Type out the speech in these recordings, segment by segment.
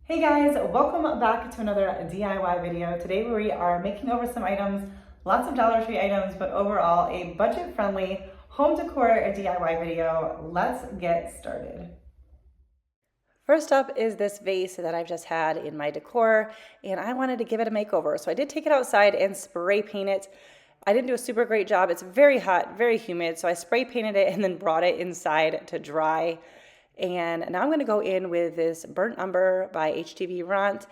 Hey guys, welcome back to another DIY video. Today we are making over some items, lots of Dollar Tree items, but overall a budget-friendly home decor DIY video. Let's get started. First up is this vase that I've just had in my decor, and I wanted to give it a makeover. So I did take it outside and spray paint it. I didn't do a super great job. It's very hot, very humid, so I spray painted it and then brought it inside to dry. And now I'm going to go in with this Burnt Umber by HTV Ront.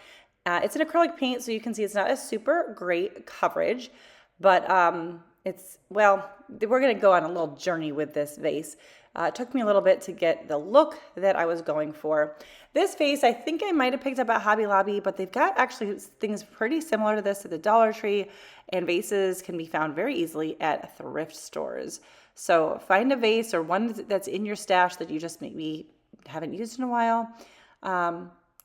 It's an acrylic paint, so you can see it's not a super great coverage, but we're going to go on a little journey with this vase. It took me a little bit to get the look that I was going for. This vase, I think I might have picked up at Hobby Lobby, but they've got actually things pretty similar to this at the Dollar Tree, and vases can be found very easily at thrift stores. So find a vase or one that's in your stash that you just maybe haven't used in a while.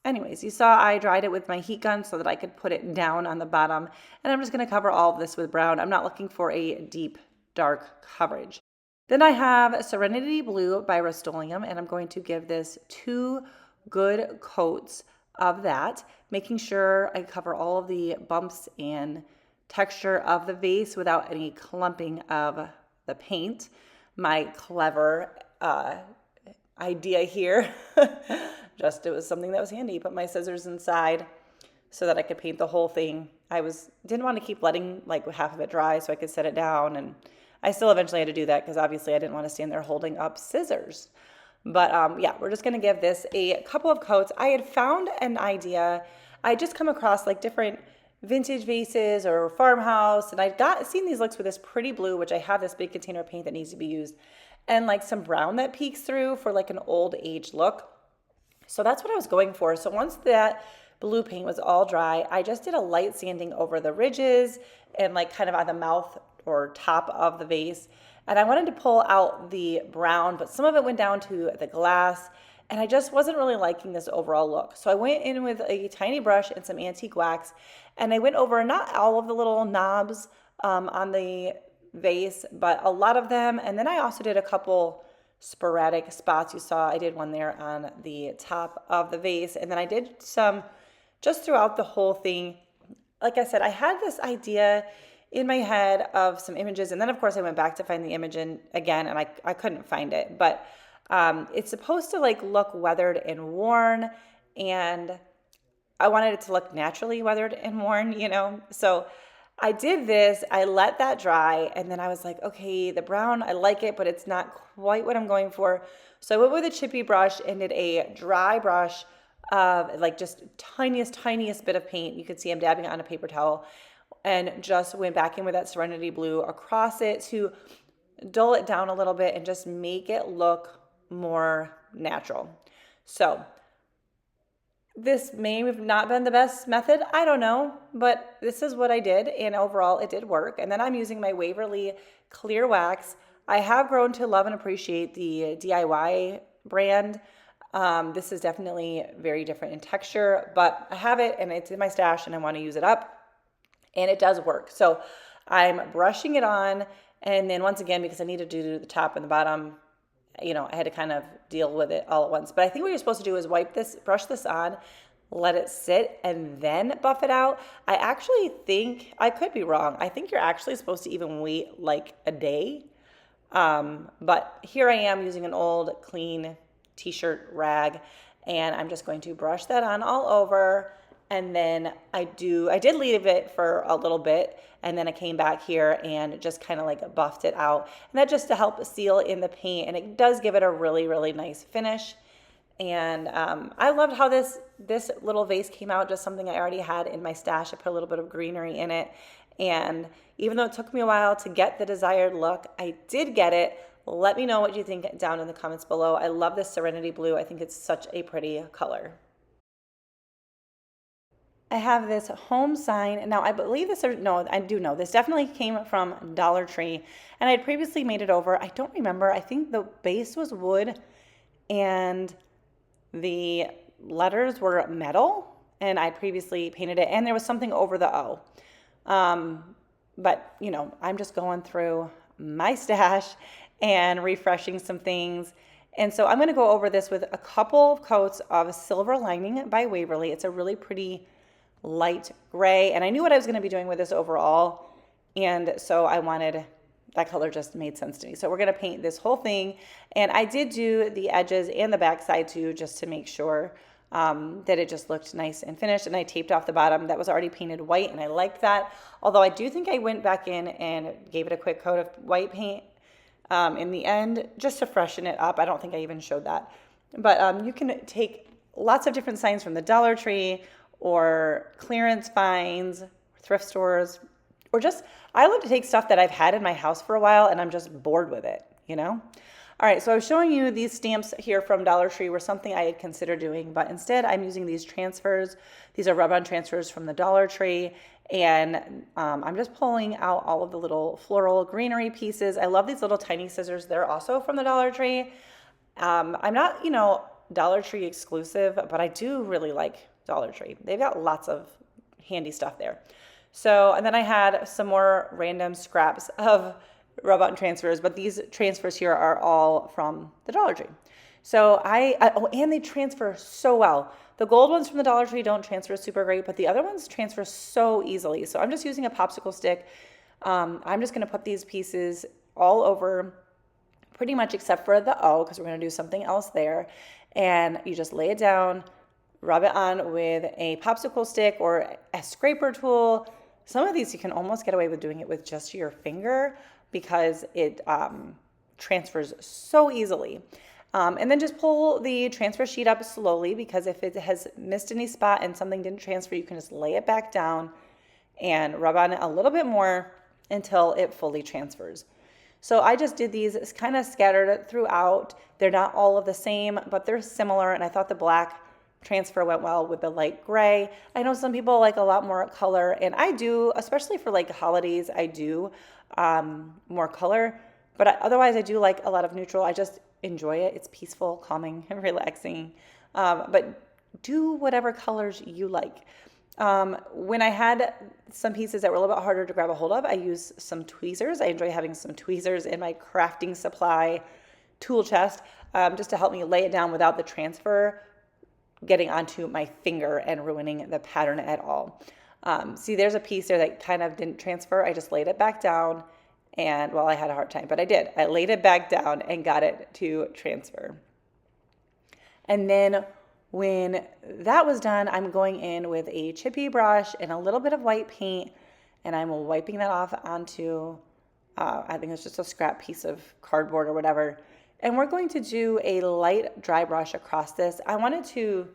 Anyways, you saw I dried it with my heat gun so that I could put it down on the bottom. And I'm just going to cover all of this with brown. I'm not looking for a deep, dark coverage. Then I have Serenity Blue by Rust-Oleum, and I'm going to give this 2 good coats of that, making sure I cover all of the bumps and texture of the vase without any clumping of the paint. My clever idea here, it was something that was handy. Put my scissors inside so that I could paint the whole thing. Didn't want to keep letting like half of it dry so I could set it down, and I still eventually had to do that because obviously I didn't want to stand there holding up scissors. But yeah, we're just going to give this a couple of coats. I had found an idea. I just come across like different vintage vases or Farmhouse, and I'd seen these looks with this pretty blue, which I have this big container of paint that needs to be used, and like some brown that peeks through for like an old age look. So that's what I was going for. So once that blue paint was all dry, I just did a light sanding over the ridges and like kind of on the mouth or top of the vase. And I wanted to pull out the brown, but some of it went down to the glass, and I just wasn't really liking this overall look. So I went in with a tiny brush and some antique wax, and I went over not all of the little knobs on the vase, but a lot of them. And then I also did a couple sporadic spots. You saw I did one there on the top of the vase, and then I did some just throughout the whole thing. Like I said, I had this idea in my head of some images, and then of course I went back to find the image again, and I couldn't find it. But it's supposed to like look weathered and worn, and I wanted it to look naturally weathered and worn, So I did this, I let that dry, and then I was like, okay, the brown, I like it, but it's not quite what I'm going for. So I went with a chippy brush and did a dry brush of like just tiniest bit of paint. You can see I'm dabbing it on a paper towel, and just went back in with that Serenity Blue across it to dull it down a little bit and just make it look more natural. So this may have not been the best method, I don't know, but this is what I did, and overall it did work. And then I'm using my Waverly clear wax. I have grown to love and appreciate the DIY brand. This is definitely very different in texture, but I have it and it's in my stash and I want to use it up, and it does work. So I'm brushing it on, and then once again, because I need to do the top and the bottom, I had to kind of deal with it all at once. But I think what you're supposed to do is brush this on, let it sit, and then buff it out. I actually think, I could be wrong, I think you're actually supposed to even wait like a day. But here I am using an old clean t-shirt rag, and I'm just going to brush that on all over. And then I did leave it for a little bit, and then I came back here and just kind of like buffed it out. And that just to help seal in the paint, and it does give it a really, really nice finish. And I loved how this little vase came out, just something I already had in my stash. I put a little bit of greenery in it. And even though it took me a while to get the desired look, I did get it. Let me know what you think down in the comments below. I love this Serenity Blue. I think it's such a pretty color. I have this home sign. Now, I believe I do know. This definitely came from Dollar Tree, and I had previously made it over. I don't remember. I think the base was wood, and the letters were metal, and I previously painted it, and there was something over the O. But, I'm just going through my stash and refreshing some things. And so I'm going to go over this with a couple of coats of Silver Lining by Waverly. It's a really pretty light gray, and I knew what I was going to be doing with this overall, and so I wanted, that color just made sense to me. So we're going to paint this whole thing, and I did do the edges and the back side too, just to make sure that it just looked nice and finished. And I taped off the bottom that was already painted white, and I liked that. Although I do think I went back in and gave it a quick coat of white paint in the end, just to freshen it up. I don't think I even showed that. But you can take lots of different signs from the Dollar Tree or clearance finds, thrift stores, or just, I love to take stuff that I've had in my house for a while and I'm just bored with it, you know? All right, so I was showing you these stamps here from Dollar Tree were something I had considered doing, but instead I'm using these transfers. These are rub-on transfers from the Dollar Tree, and I'm just pulling out all of the little floral greenery pieces. I love these little tiny scissors. They're also from the Dollar Tree. I'm not, Dollar Tree exclusive, but I do really like Dollar Tree. They've got lots of handy stuff there. So, and then I had some more random scraps of rub-on transfers, but these transfers here are all from the Dollar Tree. So and they transfer so well. The gold ones from the Dollar Tree don't transfer super great, but the other ones transfer so easily. So I'm just using a popsicle stick. I'm just going to put these pieces all over, pretty much except for the O, because we're going to do something else there. And you just lay it down, rub it on with a popsicle stick or a scraper tool. Some of these you can almost get away with doing it with just your finger, because it transfers so easily. And then just pull the transfer sheet up slowly, because if it has missed any spot and something didn't transfer, you can just lay it back down and rub on it a little bit more until it fully transfers. So I just did these kind of scattered throughout. They're not all of the same, but they're similar, and I thought the black transfer went well with the light gray. I know some people like a lot more color, and I do, especially for like holidays, I do more color, but otherwise I do like a lot of neutral. I just enjoy it. It's peaceful, calming, and relaxing. But do whatever colors you like. When I had some pieces that were a little bit harder to grab a hold of, I used some tweezers. I enjoy having some tweezers in my crafting supply tool chest, just to help me lay it down without the transfer getting onto my finger and ruining the pattern at all. See, there's a piece there that kind of didn't transfer. I just laid it back down, and I had a hard time, but I did. I laid it back down and got it to transfer. And then when that was done, I'm going in with a chippy brush and a little bit of white paint, and I'm wiping that off onto, I think it's just a scrap piece of cardboard or whatever. And we're going to do a light dry brush across this. I wanted to,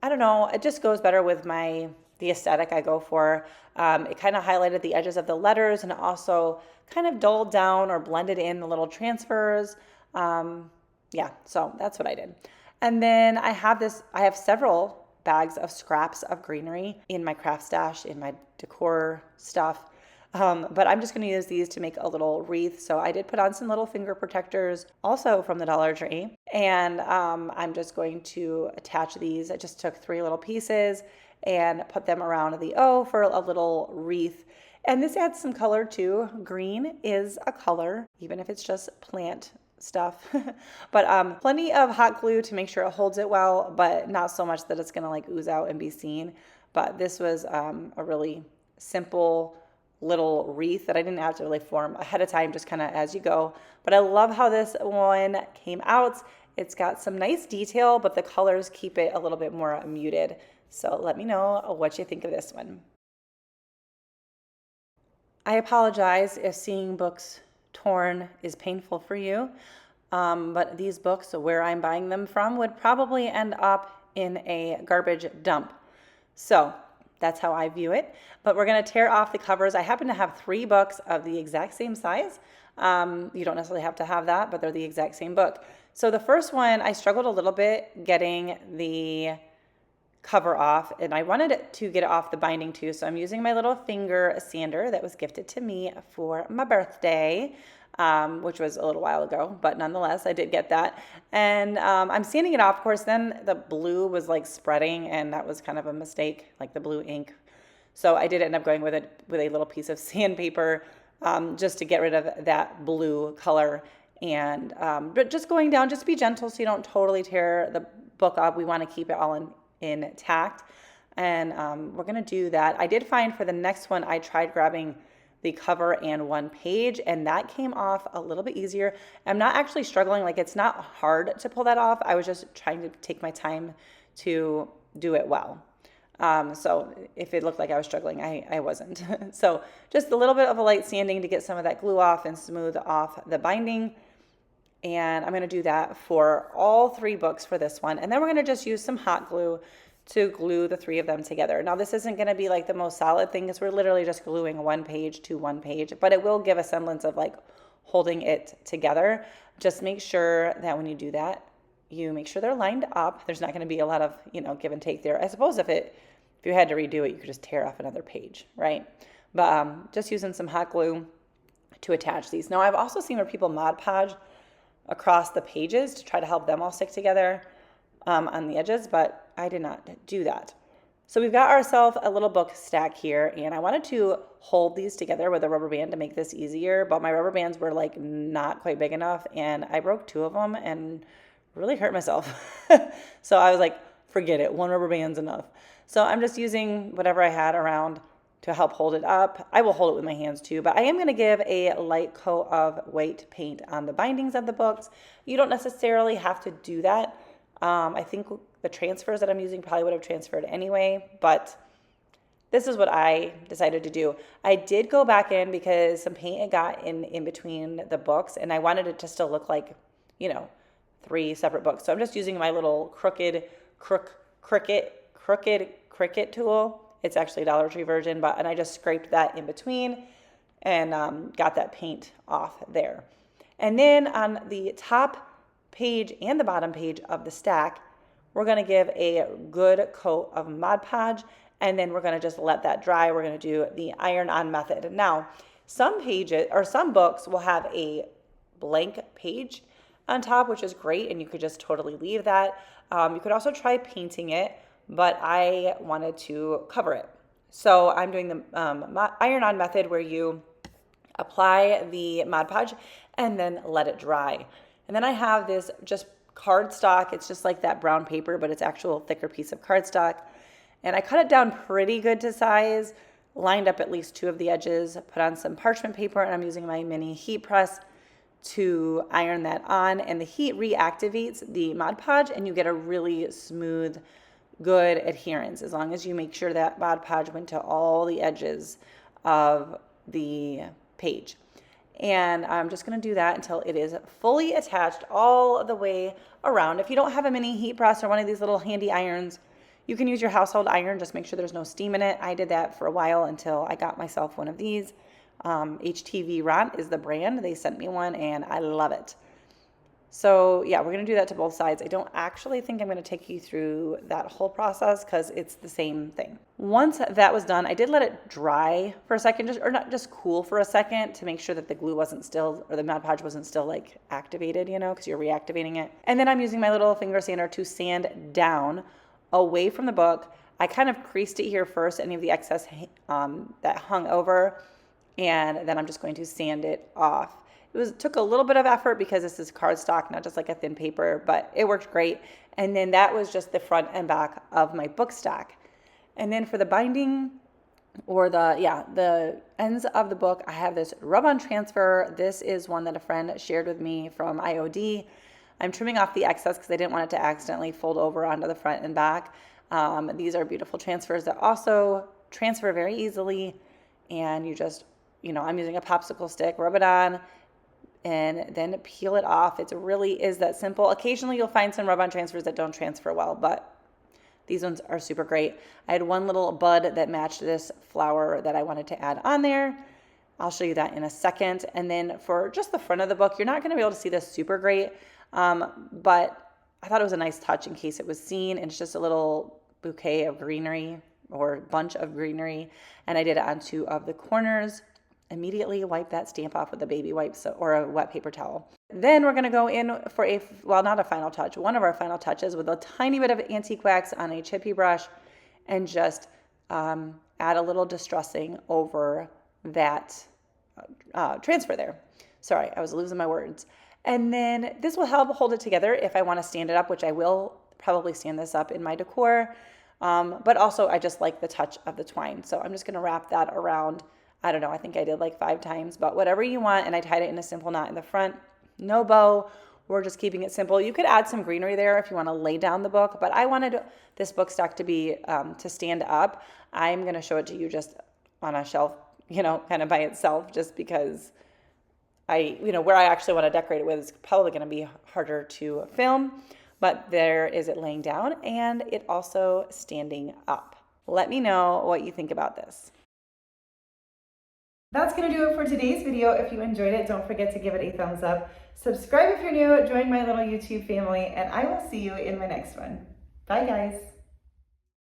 I don't know, it just goes better with the aesthetic I go for. It kind of highlighted the edges of the letters and also kind of dulled down or blended in the little transfers. Yeah, so that's what I did. And then I have several bags of scraps of greenery in my craft stash, in my decor stuff. But I'm just going to use these to make a little wreath. So I did put on some little finger protectors, also from the Dollar Tree. And I'm just going to attach these. I just took 3 little pieces and put them around the O for a little wreath. And this adds some color too. Green is a color, even if it's just plant stuff. But plenty of hot glue to make sure it holds it well, but not so much that it's going to like ooze out and be seen. But this was a really simple little wreath that I didn't have to really form ahead of time, just kind of as you go. But I love how this one came out. It's got some nice detail, but the colors keep it a little bit more muted. So let me know what you think of this one. I apologize if seeing books torn is painful for you, but these books, where I'm buying them from, would probably end up in a garbage dump. So that's how I view it. But we're going to tear off the covers. I happen to have 3 books of the exact same size. You don't necessarily have to have that, but they're the exact same book. So the first one, I struggled a little bit getting the cover off, and I wanted to get it off the binding too. So I'm using my little finger sander that was gifted to me for my birthday, which was a little while ago, but nonetheless, I did get that. And I'm sanding it off. Of course, then the blue was like spreading, and that was kind of a mistake, like the blue ink. So I did end up going with a little piece of sandpaper just to get rid of that blue color. And but just going down, just be gentle so you don't totally tear the book up. We want to keep it all intact. And we're going to do that. I did find for the next one, I tried grabbing the cover and one page, and that came off a little bit easier. I'm not actually struggling. Like, it's not hard to pull that off. I was just trying to take my time to do it well. So if it looked like I was struggling, I wasn't. So just a little bit of a light sanding to get some of that glue off and smooth off the binding. And I'm going to do that for all 3 books for this one. And then we're going to just use some hot glue to glue the 3 of them together. Now, this isn't going to be like the most solid thing because we're literally just gluing one page to one page, but it will give a semblance of like holding it together. Just make sure that when you do that, you make sure they're lined up. There's not going to be a lot of, give and take there. I suppose if you had to redo it, you could just tear off another page, right? But just using some hot glue to attach these. Now, I've also seen where people Mod Podge across the pages to try to help them all stick together on the edges, but I did not do that. So we've got ourselves a little book stack here, and I wanted to hold these together with a rubber band to make this easier, but my rubber bands were like not quite big enough, and I broke 2 of them and really hurt myself. So I was like, forget it, 1 rubber band's enough. So I'm just using whatever I had around to help hold it up. I will hold it with my hands too, but I am going to give a light coat of white paint on the bindings of the books. You don't necessarily have to do that. I think the transfers that I'm using probably would have transferred anyway, but this is what I decided to do. I did go back in because some paint had got in between the books, and I wanted it to still look like, 3 separate books. So I'm just using my little crooked Cricut tool. It's actually a Dollar Tree version, and I just scraped that in between and got that paint off there. And then on the top page and the bottom page of the stack, we're going to give a good coat of Mod Podge, and then we're going to just let that dry. We're going to do the iron-on method. Now, some pages or some books will have a blank page on top, which is great, and you could just totally leave that. You could also try painting it, but I wanted to cover it. So I'm doing the iron-on method where you apply the Mod Podge and then let it dry. And then I have this just cardstock. It's just like that brown paper, but it's actual thicker piece of cardstock. And I cut it down pretty good to size, lined up at least 2 of the edges, put on some parchment paper, and I'm using my mini heat press to iron that on. And the heat reactivates the Mod Podge, and you get a really smooth, good adherence as long as you make sure that Mod Podge went to all the edges of the page. And I'm just going to do that until it is fully attached all the way around. If you don't have a mini heat press or one of these little handy irons, you can use your household iron. Just make sure there's no steam in it. I did that for a while until I got myself one of these. HTV Ront is the brand. They sent me one and I love it. So yeah, we're going to do that to both sides. I don't actually think I'm going to take you through that whole process because it's the same thing. Once that was done, I did let it dry for a second, just cool for a second to make sure that the glue wasn't still, or the Mod Podge wasn't still like activated, because you're reactivating it. And then I'm using my little finger sander to sand down away from the book. I kind of creased it here first, any of the excess that hung over, and then I'm just going to sand it off. It took a little bit of effort because this is cardstock, not just like a thin paper, but it worked great. And then that was just the front and back of my book stack. And then for the binding or the ends of the book, I have this rub-on transfer. This is one that a friend shared with me from IOD. I'm trimming off the excess because I didn't want it to accidentally fold over onto the front and back. These are beautiful transfers that also transfer very easily. And you just, I'm using a popsicle stick, rub it on, and then peel it off. It really is that simple. Occasionally you'll find some rub-on transfers that don't transfer well, but these ones are super great. I had one little bud that matched this flower that I wanted to add on there. I'll show you that in a second. And then for just the front of the book, you're not going to be able to see this super great, but I thought it was a nice touch in case it was seen. And it's just a little bouquet of greenery or bunch of greenery. And I did it on 2 of the corners. Immediately wipe that stamp off with a baby wipe or a wet paper towel. Then we're going to go in for not a final touch, one of our final touches with a tiny bit of antique wax on a chippy brush and just add a little distressing over that transfer there. Sorry, I was losing my words. And then this will help hold it together if I want to stand it up, which I will probably stand this up in my decor. But also I just like the touch of the twine. So I'm just going to wrap that around. I don't know, I think I did like 5 times, but whatever you want. And I tied it in a simple knot in the front. No bow. We're just keeping it simple. You could add some greenery there if you want to lay down the book, but I wanted this book stack to be to stand up. I'm going to show it to you just on a shelf, kind of by itself, just because where I actually want to decorate it with is probably going to be harder to film, but there is it laying down and it also standing up. Let me know what you think about this. That's going to do it for today's video. If you enjoyed it, don't forget to give it a thumbs up. Subscribe if you're new, join my little YouTube family, and I will see you in my next one. Bye, guys.